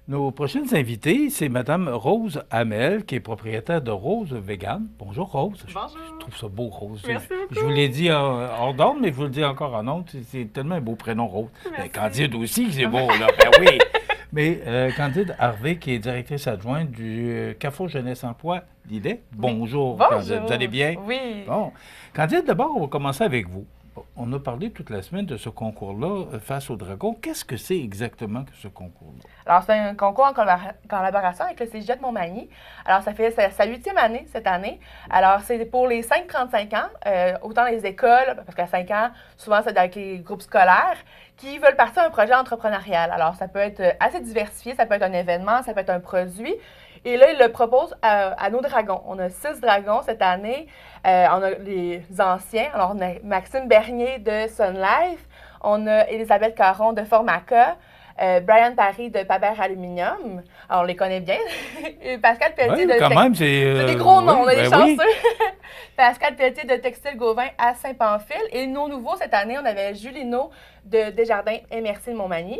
Nos prochaines invitées, c'est Madame Rose Hamel, qui est propriétaire de Rose Vegan. Bonjour Rose. Bonjour. Je trouve ça beau, Rose. Merci Je vous beaucoup. l'ai dit hors d'ordre, mais je vous le dis encore en ondes. C'est tellement un beau prénom, Rose. Merci. Candide aussi, c'est beau, là. Ben oui. Mais Candide Harvey, qui est directrice adjointe du Carrefour Jeunesse Emploi Lillet. Bonjour, Bonjour. Candide. Vous allez bien? Oui. Bon. Candide, d'abord, on va commencer avec vous. On a parlé toute la semaine de ce concours-là face au dragon. Qu'est-ce que c'est exactement que ce concours-là? Alors, c'est un concours en collaboration avec le Cégep Montmagny. Alors, ça fait sa 8e année cette année. Alors, c'est pour les 5-35 ans, autant les écoles, parce qu'à 5 ans, souvent, c'est avec les groupes scolaires, qui veulent partir un projet entrepreneurial. Alors, ça peut être assez diversifié, ça peut être un événement, ça peut être un produit. Et là, il le propose à nos dragons. On a 6 dragons cette année. On a les anciens. Alors, on a Maxime Bernier de Sun Life. On a Elisabeth Caron de Formaca. Brian Paris de Paber Aluminium. Alors, on les connaît bien. Et Pascal Pelletier Oui, de... quand même, c'est... C'est des gros noms, on a des ben chanceux. oui. Pascal Pelletier de Textile Gauvin à Saint-Pamphile. Et nos nouveaux, cette année, on avait Julino de Desjardins MRC de Montmagny.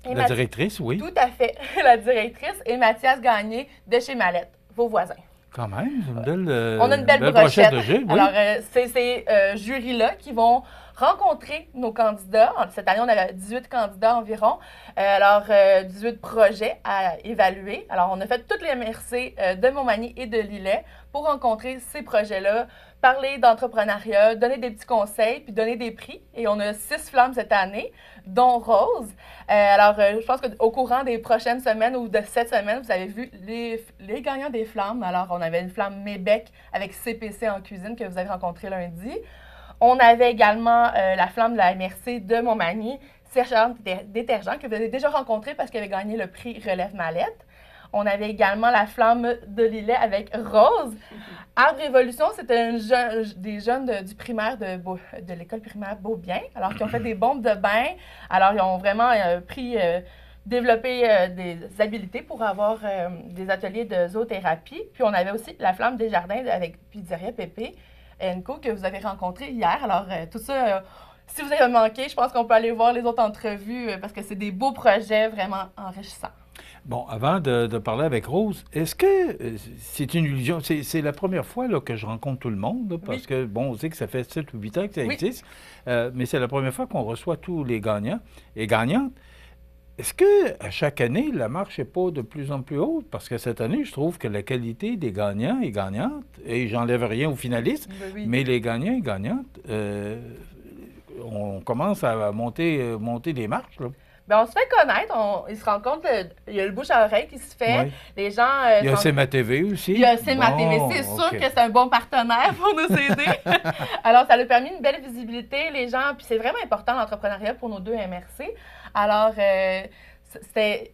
Et La directrice, oui. Tout à fait, la directrice. Et Mathias Gagné de chez Mallette, vos voisins. Quand même, c'est une belle, On a une belle brochette brochette. de jus, oui. Alors, c'est ces jurys-là qui vont rencontrer nos candidats. Cette année, on avait 18 candidats environ. 18 projets à évaluer. Alors, on a fait toutes les MRC de Montmagny et de Lillet pour rencontrer ces projets-là, parler d'entrepreneuriat, donner des petits conseils, puis donner des prix. Et on a 6 flammes cette année, dont Rose. Je pense qu'au courant des prochaines semaines ou de cette semaine, vous avez vu les gagnants des flammes. Alors, on avait une flamme Mébec avec CPC en cuisine que vous avez rencontré lundi. On avait également la flamme de la MRC de Montmagny, Serge Détergent, que vous avez déjà rencontré parce qu'il avait gagné le prix Relève Mallette. On avait également la flamme de Lillet avec Rose. Arbre Révolution, c'était des jeunes du primaire de l'école primaire Beaubien, alors qui ont fait des bombes de bain. Alors, ils ont vraiment développé des habilités pour avoir des ateliers de zoothérapie. Puis, on avait aussi la flamme des jardins avec Pizzeria Pépé Co que vous avez rencontré hier. Alors, tout ça, si vous avez manqué, je pense qu'on peut aller voir les autres entrevues parce que c'est des beaux projets vraiment enrichissants. Bon, avant de parler avec Rose, est-ce que c'est une illusion? C'est la première fois là, que je rencontre tout le monde, là, parce que, bon, on sait que ça fait 7 ou 8 ans que ça existe, mais c'est la première fois qu'on reçoit tous les gagnants et gagnantes. Est-ce que à chaque année, la marche n'est pas de plus en plus haute? Parce que cette année, je trouve que la qualité des gagnants et gagnantes, et j'enlève rien aux finalistes, mais les gagnants et gagnantes, on commence à monter les marches, là. Bien, on se fait connaître, ils se rendent compte, il y a le bouche à oreille qui se fait. Oui. Les gens. Il y a CMA TV aussi. Il y a CMA TV, c'est sûr que c'est un bon partenaire pour nous aider. Alors, ça a permis une belle visibilité, les gens, puis c'est vraiment important l'entrepreneuriat pour nos 2 MRC. Alors, c'était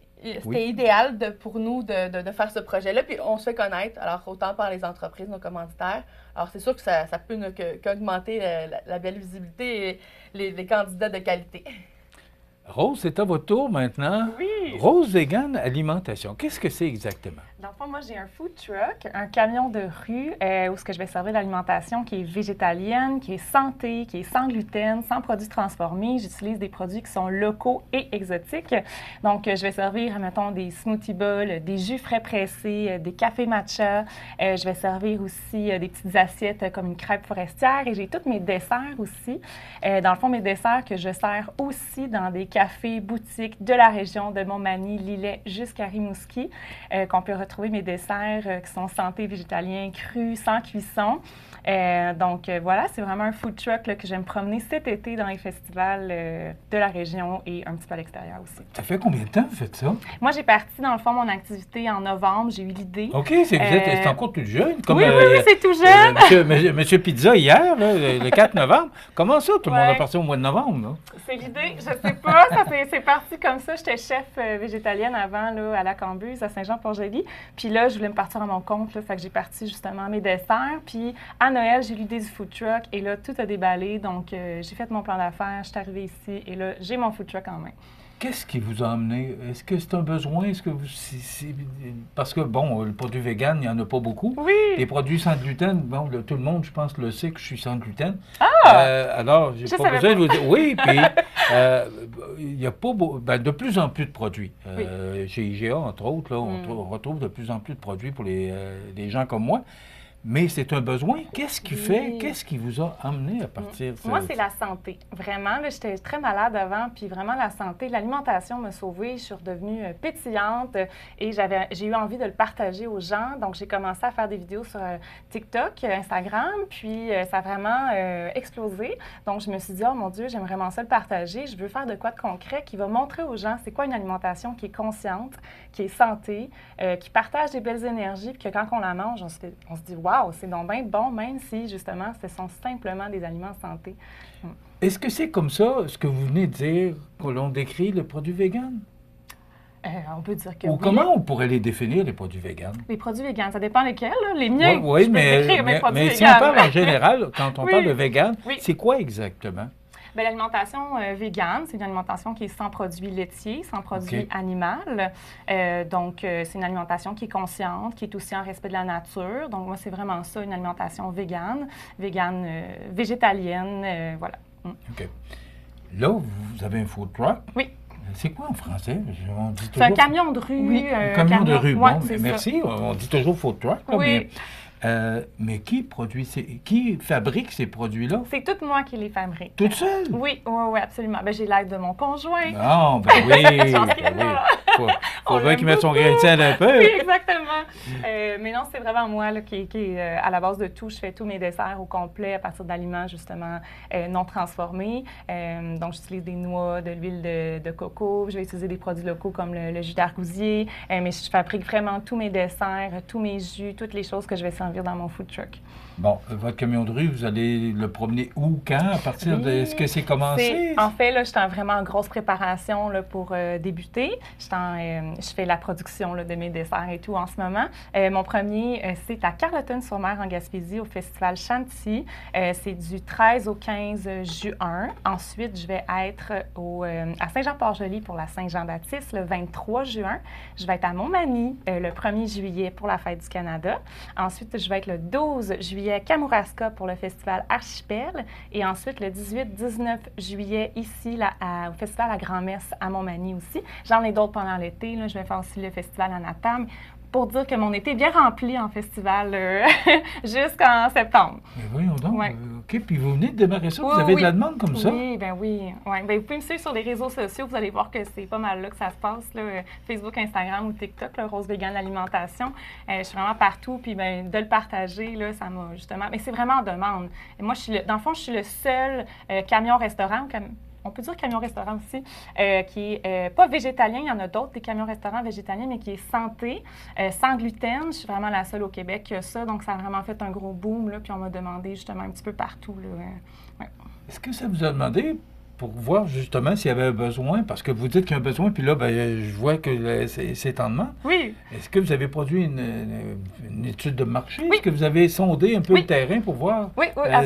idéal pour nous de faire ce projet-là, puis on se fait connaître, alors autant par les entreprises, nos commanditaires. Alors, c'est sûr que ça peut qu'augmenter la belle visibilité et les candidats de qualité. Rose, c'est à votre tour maintenant. Oui. Rose Vegan Alimentation, qu'est-ce que c'est exactement? Dans le fond, moi, j'ai un food truck, un camion de rue où ce que je vais servir l'alimentation qui est végétalienne, qui est santé, qui est sans gluten, sans produits transformés. J'utilise des produits qui sont locaux et exotiques. Donc, je vais servir, mettons, des smoothie bowls, des jus frais pressés, des cafés matcha. Je vais servir aussi des petites assiettes comme une crêpe forestière et j'ai tous mes desserts aussi. Dans le fond, mes desserts que je sers aussi dans des cafés, boutiques de la région de Montmagny, Lillet jusqu'à Rimouski, qu'on peut retrouver mes desserts qui sont santé, végétalien, crus, sans cuisson. Voilà, c'est vraiment un food truck là, que j'aime promener cet été dans les festivals de la région et un petit peu à l'extérieur aussi. Ça fait combien de temps que vous faites ça? Moi, j'ai parti, dans le fond, mon activité en novembre. J'ai eu l'idée. OK, c'est encore tout jeune. Comme, oui, c'est tout jeune. Monsieur Pizza, hier, là, le 4 novembre. Comment ça, tout le monde a parti au mois de novembre? Là? C'est l'idée. Je sais pas. C'est parti comme ça. J'étais chef végétalienne avant là, à la Cambuse, à Saint-Jean-Port-Joli. Puis là, je voulais me partir à mon compte. Là, fait que j'ai parti justement mes desserts. Puis à Noël, j'ai eu l'idée du food truck. Et là, tout a déballé. Donc, j'ai fait mon plan d'affaires. Je suis arrivée ici. Et là, j'ai mon food truck en main. qu'est-ce qui vous a amené? Est-ce que c'est un besoin? Est-ce que parce que, bon, le produit vegan, il n'y en a pas beaucoup. Oui. Les produits sans gluten, bon, tout le monde, je pense, le sait que je suis sans gluten. Ah! Alors, j'ai pas besoin de vous dire. Oui, puis il y a pas de plus en plus de produits. Chez IGA, entre autres, là, on retrouve de plus en plus de produits pour les gens comme moi. Mais c'est un besoin. Qu'est-ce qui fait, qu'est-ce qui vous a amené à partir de ça? Moi, c'est la santé. Vraiment, j'étais très malade avant, puis vraiment la santé, l'alimentation m'a sauvée. Je suis redevenue pétillante et j'ai eu envie de le partager aux gens. Donc, j'ai commencé à faire des vidéos sur TikTok, Instagram, puis ça a vraiment explosé. Donc, je me suis dit, oh mon Dieu, j'aime vraiment ça le partager. Je veux faire de quoi de concret qui va montrer aux gens c'est quoi une alimentation qui est consciente, qui est santé, qui partage des belles énergies, puis que quand on la mange, on se dit, wow, c'est donc bien bon, même si, justement, ce sont simplement des aliments santé. Est-ce que c'est comme ça, ce que vous venez de dire, que l'on décrit le produit vegan? On peut dire que Ou comment on pourrait les définir, les produits véganes? Les produits véganes, ça dépend lesquels, là. Les miens, oui, mais si on parle en général, quand on parle de vegan, c'est quoi exactement? Bien, l'alimentation végane, c'est une alimentation qui est sans produits laitiers, sans produits animaux. Donc, c'est une alimentation qui est consciente, qui est aussi en respect de la nature. Donc, moi, c'est vraiment ça, une alimentation végane, végétalienne, voilà. OK. Là, vous avez un food truck. Oui. C'est quoi en français? C'est un camion de rue. Oui, un camion de rue. Ouais, bon, merci. Ça. On dit toujours food truck. Oui. Mais qui fabrique ces produits-là? C'est tout moi qui les fabrique. Toute seule? Oui, absolument. Ben, j'ai l'aide de mon conjoint. Non, ben oui. Faut bien qu'il mette son grain de sel un peu. Oui, exactement. Mais non, c'est vraiment moi là, qui est à la base de tout. Je fais tous mes desserts au complet à partir d'aliments justement non transformés. Donc, j'utilise des noix, de l'huile de coco. Je vais utiliser des produits locaux comme le jus d'argousier. Mais je fabrique vraiment tous mes desserts, tous mes jus, toutes les choses que je vais servir dans mon food truck. Bon, votre camion de rue, vous allez le promener où, quand, à partir de... Est-ce que c'est commencé? En fait, là, je suis en vraiment grosse préparation là, pour débuter. Je fais la production là, de mes desserts et tout en ce moment. Mon premier, c'est à Carleton-sur-Mer, en Gaspésie, au Festival Chantilly. C'est du 13 au 15 juin. Ensuite, je vais être à Saint-Jean-Port-Joli pour la Saint-Jean-Baptiste le 23 juin. Je vais être à Montmagny le 1er juillet pour la Fête du Canada. Ensuite, je vais être le 12 juillet à Kamouraska pour le festival Archipel. Et ensuite, le 18-19 juillet, ici, au festival à Grand-Messe à Montmagny aussi. J'en ai d'autres pendant l'été. Je vais faire aussi le festival à Natam, pour dire que mon été est bien rempli en festival jusqu'en septembre. Mais voyons donc. Ouais. OK, puis vous venez de démarrer ça, vous avez de la demande comme ça? Oui, bien oui. Ouais. Ben, vous pouvez me suivre sur les réseaux sociaux, vous allez voir que c'est pas mal là que ça se passe, là, Facebook, Instagram ou TikTok, là, Rose Vegan Alimentation. Je suis vraiment partout, puis ben, de le partager, là, ça m'a justement... Mais c'est vraiment en demande. Et moi, dans le fond, je suis le seul camion-restaurant, on peut dire camion-restaurant aussi, qui est pas végétalien. Il y en a d'autres, des camions-restaurants végétaliens, mais qui est santé, sans gluten. Je suis vraiment la seule au Québec qui a ça. Donc, ça a vraiment fait un gros boom. Là, puis on m'a demandé justement un petit peu partout. Là, ouais. Est-ce que ça vous a demandé pour voir justement s'il y avait un besoin? Parce que vous dites qu'il y a un besoin, puis là, ben, je vois que c'est en demande. Oui. Est-ce que vous avez produit une étude de marché? Oui. Est-ce que vous avez sondé un peu le terrain pour voir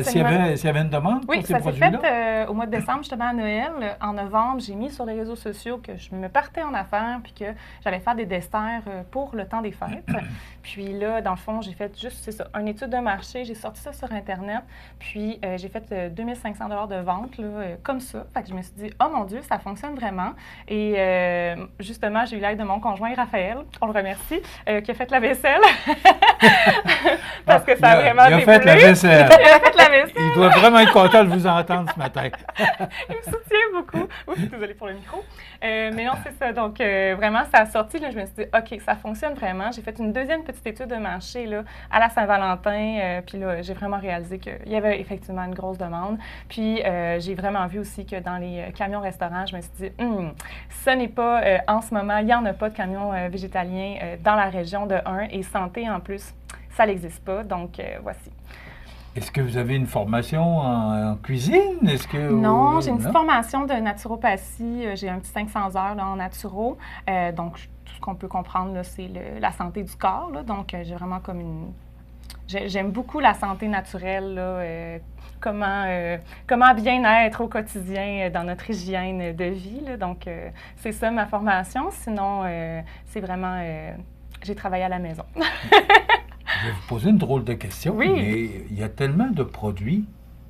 s'il y avait une demande pour ces produits-là? Oui, ça s'est fait au mois de décembre, justement à Noël. En novembre, j'ai mis sur les réseaux sociaux que je me partais en affaires puis que j'allais faire des desserts pour le temps des fêtes. Puis là, dans le fond, j'ai fait juste, c'est ça, une étude de marché. J'ai sorti ça sur Internet. Puis j'ai fait 2500 $ de vente, là, comme ça. Fait que je me suis dit, oh mon Dieu, ça fonctionne vraiment. Et justement, j'ai eu l'aide de mon conjoint Raphaël, on le remercie, qui a fait la vaisselle. Parce que ça a vraiment déboulé. Il a fait la vaisselle. Il a fait la vaisselle. Il doit vraiment être content de vous entendre ce matin. Il me soutient beaucoup. Oups, désolée pour le micro. Mais non, c'est ça. Donc, vraiment, ça a sorti. Là, je me suis dit, OK, ça fonctionne vraiment. J'ai fait une deuxième petite étude de marché là, à la Saint-Valentin. Puis là, j'ai vraiment réalisé qu'il y avait effectivement une grosse demande. Puis, j'ai vraiment vu aussi que dans les camions-restaurants, je me suis dit, ce n'est pas en ce moment, il n'y en a pas de camions végétaliens dans la région de 1 et santé en plus, ça n'existe pas. Donc, voici. Est-ce que vous avez une formation en cuisine? Non, j'ai une petite formation de naturopathie. J'ai un petit 500 heures là, en naturo. Donc, tout ce qu'on peut comprendre, là, c'est la santé du corps. Là. Donc, j'ai vraiment comme j'aime beaucoup la santé naturelle, là, comment bien être au quotidien dans notre hygiène de vie. Là. Donc, c'est ça ma formation. Sinon, c'est vraiment... j'ai travaillé à la maison. Je vais vous poser une drôle de question, oui. Mais il y a tellement de produits.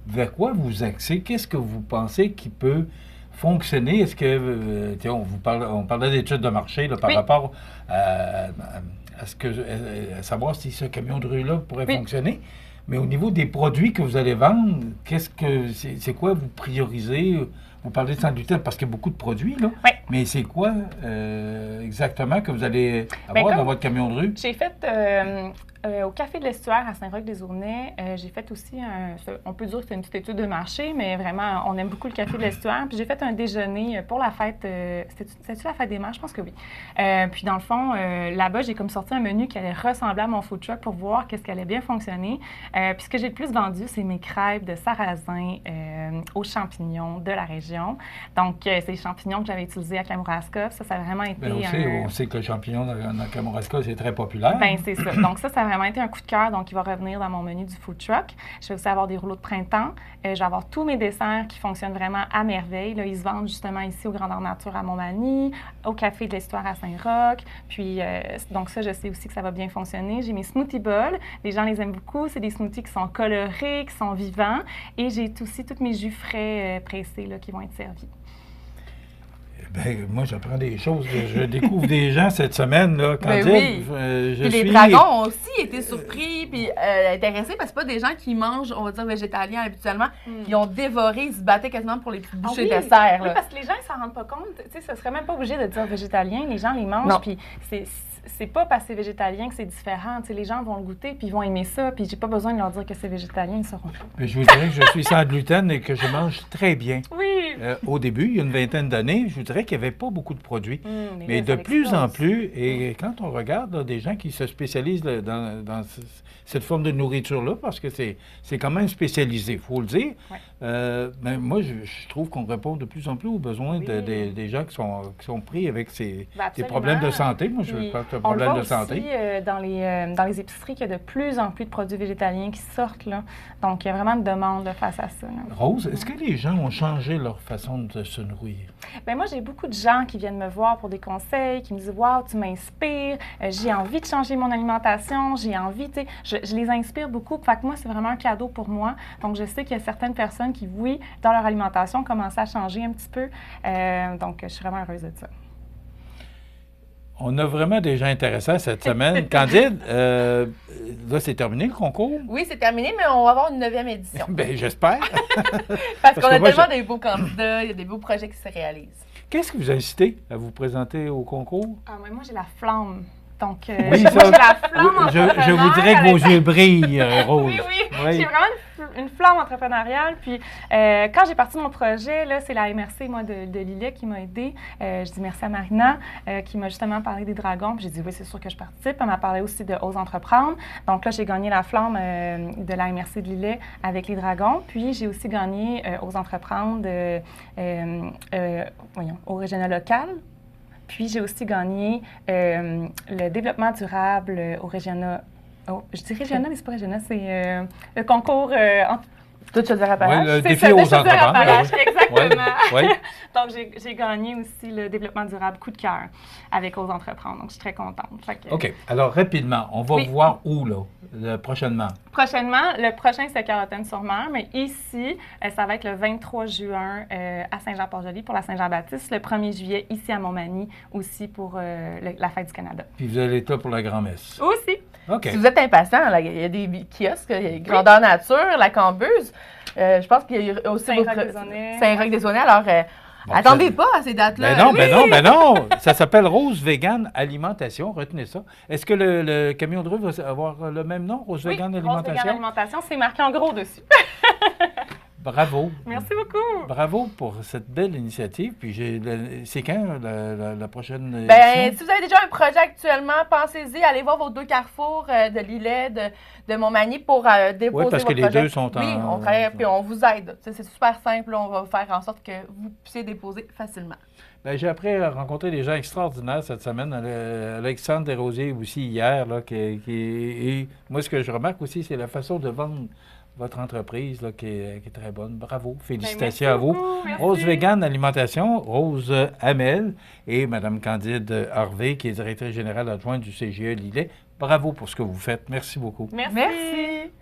Vers quoi vous axez? Qu'est-ce que vous pensez qui peut fonctionner? Est-ce que, on parlait d'études de marché là, par rapport à savoir si ce camion de rue-là pourrait fonctionner? Mais au niveau des produits que vous allez vendre, c'est quoi vous priorisez? Vous parlez de sans gluten parce qu'il y a beaucoup de produits, là. Oui. Mais c'est quoi exactement que vous allez avoir dans votre camion de rue? J'ai fait au Café de l'Estuaire à Saint-Roch-des-Aulnay, j'ai fait aussi on peut dire que c'est une petite étude de marché, mais vraiment, on aime beaucoup le Café de l'Estuaire. Puis j'ai fait un déjeuner pour la fête, c'était-tu la fête des mères? Je pense que oui. Puis dans le fond, là-bas, j'ai comme sorti un menu qui allait ressembler à mon food truck pour voir qu'est-ce qui allait bien fonctionner. Puis ce que j'ai le plus vendu, c'est mes crêpes de sarrasin aux champignons de la région. Donc, c'est les champignons que j'avais utilisés à Kamouraska. Ça a vraiment été... on sait que le champignon dans Kamouraska, c'est très populaire. Bien, c'est ça. Donc, ça a vraiment été un coup de cœur. Donc, il va revenir dans mon menu du food truck. Je vais aussi avoir des rouleaux de printemps. Je vais avoir tous mes desserts qui fonctionnent vraiment à merveille. Là, ils se vendent justement ici au Grandeur Nature à Montmagny, au Café de l'Histoire à Saint-Roch. Puis, donc ça, je sais aussi que ça va bien fonctionner. J'ai mes smoothie bowls. Les gens les aiment beaucoup. C'est des smoothies qui sont colorés, qui sont vivants. Et j'ai aussi tous mes jus frais pressés là, qui vont être servis. Bien, moi, j'apprends des choses. Je découvre des gens cette semaine, là. Candide, oui. Les dragons ont aussi été surpris puis intéressés parce que c'est pas des gens qui mangent, on va dire, végétalien habituellement. Ils ont dévoré, ils se battaient quasiment pour les petites bouchées de dessert. Oui, parce que les gens, ils s'en rendent pas compte. Tu sais, ce serait même pas obligé de dire végétalien. Les gens les mangent, puis c'est pas parce que c'est végétalien que c'est différent. Tu sais, les gens vont le goûter, puis ils vont aimer ça, puis j'ai pas besoin de leur dire que c'est végétalien, ils sauront pas. Mais je vous dirais que je suis sans gluten et que je mange très bien. Oui. Au début, il y a une vingtaine d'années, je vous dirais qu'il n'y avait pas beaucoup de produits. Mais de plus en plus, et quand on regarde là, des gens qui se spécialisent là, dans cette forme de nourriture-là, parce que c'est quand même spécialisé, il faut le dire, mais moi, je trouve qu'on répond de plus en plus aux besoins des gens qui sont pris avec des problèmes de santé. Moi, je pense que c'est un problème de santé. On le voit aussi dans les épiceries qu'il y a de plus en plus de produits végétaliens qui sortent. Là. Donc, il y a vraiment une demande là, face à ça. Là. Rose, est-ce que les gens ont changé leur façon de se nourrir? Bien, moi, j'ai beaucoup de gens qui viennent me voir pour des conseils, qui me disent « Wow, tu m'inspires, j'ai envie de changer mon alimentation, j'ai envie, tu sais, je les inspire beaucoup. » Fait que moi, c'est vraiment un cadeau pour moi. Donc, je sais qu'il y a certaines personnes qui, oui, dans leur alimentation, commencent à changer un petit peu. Donc, je suis vraiment heureuse de ça. On a vraiment des gens intéressants cette semaine. Candide, là, c'est terminé le concours? Oui, c'est terminé, mais on va avoir une 9e édition. Bien, j'espère. Parce qu'on a tellement des beaux candidats, il y a des beaux projets qui se réalisent. Qu'est-ce qui vous a incité à vous présenter au concours? Moi, j'ai la flamme. Donc, oui, moi, j'ai la flamme je vous dirais que vos yeux brillent, Rose. Oui. J'ai vraiment une flamme entrepreneuriale. Puis, quand j'ai parti de mon projet, là, c'est la MRC, moi, de Lillet qui m'a aidée. Je dis merci à Marina, qui m'a justement parlé des dragons. Puis, j'ai dit oui, c'est sûr que je participe. Elle m'a parlé aussi de Ose entreprendre. Donc, là, j'ai gagné la flamme de la MRC de Lillet avec les dragons. Puis, j'ai aussi gagné Ose entreprendre au régional local. Puis, j'ai aussi gagné le développement durable au régional. Je dis régional, mais c'est pas régional, c'est le concours Tout se dire Oui, le défi aux entrepreneurs. Exactement. Oui. Donc, j'ai gagné aussi le développement durable coup de cœur avec Ose entreprendre. Donc, je suis très contente. OK. Alors, rapidement, on va voir où, là, prochainement? Prochainement, le prochain, c'est Carleton-sur-Mer, mais ici, ça va être le 23 juin à Saint-Jean-Port-Joli pour la Saint-Jean-Baptiste, le 1er juillet ici à Montmagny aussi pour la Fête du Canada. Puis vous allez être là pour la grand-messe? Aussi. OK. Si vous êtes impatient, là, il y a des kiosques, Grandeur Nature, la Cambeuse. Je pense qu'il y a aussi Saint-Roch-des-Aulnay. Alors, attendez pas à ces dates-là. Ben non. Ça s'appelle Rose Vegan Alimentation. Retenez ça. Est-ce que le camion de rue va avoir le même nom, Rose Vegan Alimentation? Rose Vegan Alimentation, c'est marqué en gros dessus. Bravo. Merci beaucoup. Bravo pour cette belle initiative. Puis c'est quand la prochaine Bien, édition? si vous avez déjà un projet actuellement, pensez-y, allez voir vos deux carrefours de Lillet, de Montmagny pour déposer Oui, parce que vos les projets. deux sont en... Oui, on travaille, puis on vous aide. C'est super simple, on va faire en sorte que vous puissiez déposer facilement. Bien, j'ai appris à rencontrer des gens extraordinaires cette semaine. Alexandre Desrosiers aussi hier. Là, et moi, ce que je remarque aussi, c'est la façon de vendre votre entreprise là, qui est très bonne. Bravo. Félicitations à vous. Merci. Rose Vegan Alimentation, Rose Hamel et Mme Candide Harvey, qui est directrice générale adjointe du CGE Lillet. Bravo pour ce que vous faites. Merci beaucoup. Merci. Merci.